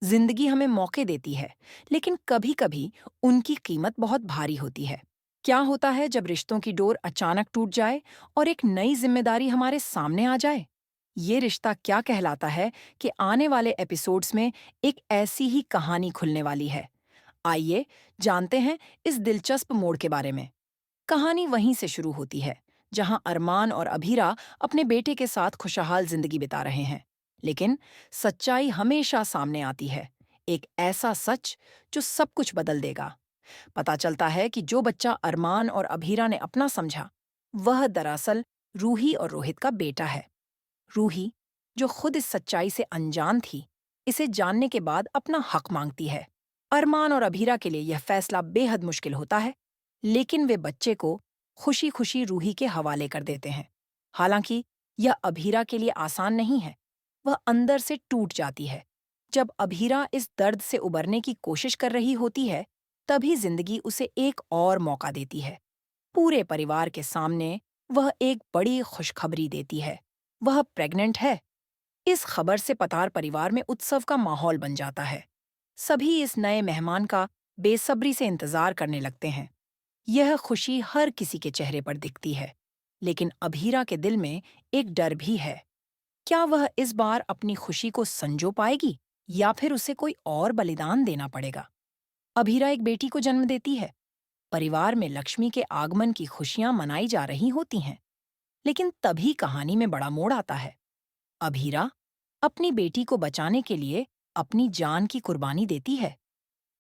जिंदगी हमें मौके देती है, लेकिन कभी-कभी उनकी कीमत बहुत भारी होती है। क्या होता है जब रिश्तों की डोर अचानक टूट जाए और एक नई जिम्मेदारी हमारे सामने आ जाए? ये रिश्ता क्या कहलाता है कि आने वाले एपिसोड्स में एक ऐसी ही कहानी खुलने वाली है। आइए जानते हैं इस दिलचस्प मोड़ के बारे में। कहानी वहीं से शुरू होती है, जहां अरमान और अभीरा अपने बेटे के साथ खुशहाल जिंदगी बिता रहे हैं। लेकिन सच्चाई हमेशा सामने आती है, एक ऐसा सच जो सब कुछ बदल देगा। पता चलता है कि जो बच्चा अरमान और अभीरा ने अपना समझा, वह दरअसल रूही और रोहित का बेटा है। रूही, जो खुद इस सच्चाई से अनजान थी, इसे जानने के बाद अपना हक मांगती है। अरमान और अभीरा के लिए यह फैसला बेहद मुश्किल होता है, लेकिन वे बच्चे को खुशी खुशी रूही के हवाले कर देते हैं। हालांकि यह अभीरा के लिए आसान नहीं है। वह अंदर से टूट जाती है। जब अभीरा इस दर्द से उबरने की कोशिश कर रही होती है, तभी जिंदगी उसे एक और मौका देती है। पूरे परिवार के सामने वह एक बड़ी खुशखबरी देती है। वह प्रेग्नेंट है। इस खबर से पतार परिवार में उत्सव का माहौल बन जाता है। सभी इस नए मेहमान का बेसब्री से इंतजार करने लगते हैं। यह खुशी हर किसी के चेहरे पर दिखती है, लेकिन अभीरा के दिल में एक डर भी है। क्या वह इस बार अपनी खुशी को संजो पाएगी या फिर उसे कोई और बलिदान देना पड़ेगा? अभीरा एक बेटी को जन्म देती है। परिवार में लक्ष्मी के आगमन की खुशियां मनाई जा रही होती हैं, लेकिन तभी कहानी में बड़ा मोड़ आता है। अभीरा अपनी बेटी को बचाने के लिए अपनी जान की कुर्बानी देती है।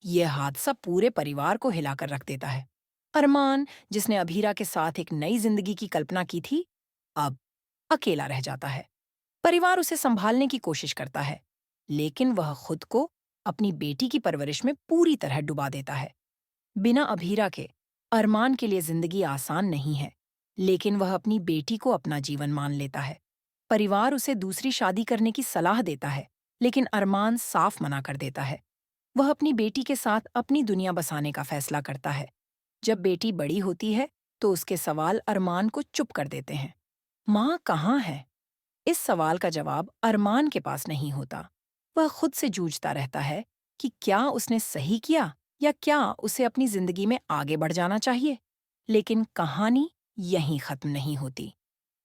यह हादसा पूरे परिवार को हिलाकर रख देता है। अरमान, जिसने अभीरा के साथ एक नई जिंदगी की कल्पना की थी, अब अकेला रह जाता है। परिवार उसे संभालने की कोशिश करता है, लेकिन वह खुद को अपनी बेटी की परवरिश में पूरी तरह डुबा देता है। बिना अभीरा के अरमान के लिए जिंदगी आसान नहीं है, लेकिन वह अपनी बेटी को अपना जीवन मान लेता है। परिवार उसे दूसरी शादी करने की सलाह देता है, लेकिन अरमान साफ मना कर देता है। वह अपनी बेटी के साथ अपनी दुनिया बसाने का फैसला करता है। जब बेटी बड़ी होती है, तो उसके सवाल अरमान को चुप कर देते हैं। माँ कहाँ है? इस सवाल का जवाब अरमान के पास नहीं होता। वह खुद से जूझता रहता है कि क्या उसने सही किया या क्या उसे अपनी जिंदगी में आगे बढ़ जाना चाहिए। लेकिन कहानी यहीं खत्म नहीं होती।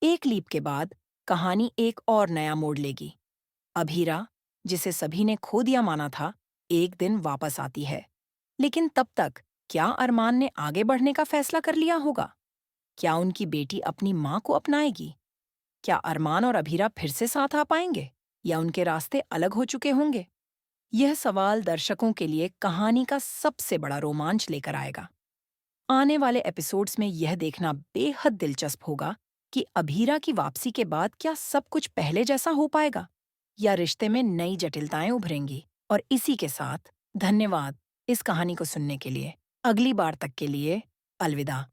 एक लीप के बाद कहानी एक और नया मोड़ लेगी। अभीरा, जिसे सभी ने खो दिया माना था, एक दिन वापस आती है। लेकिन तब तक क्या अरमान ने आगे बढ़ने का फैसला कर लिया होगा? क्या उनकी बेटी अपनी माँ को अपनाएगी? क्या अरमान और अभीरा फिर से साथ आ पाएंगे या उनके रास्ते अलग हो चुके होंगे? यह सवाल दर्शकों के लिए कहानी का सबसे बड़ा रोमांच लेकर आएगा। आने वाले एपिसोड्स में यह देखना बेहद दिलचस्प होगा कि अभीरा की वापसी के बाद क्या सब कुछ पहले जैसा हो पाएगा या रिश्ते में नई जटिलताएं उभरेंगी। और इसी के साथ धन्यवाद इस कहानी को सुनने के लिए। अगली बार तक के लिए अलविदा।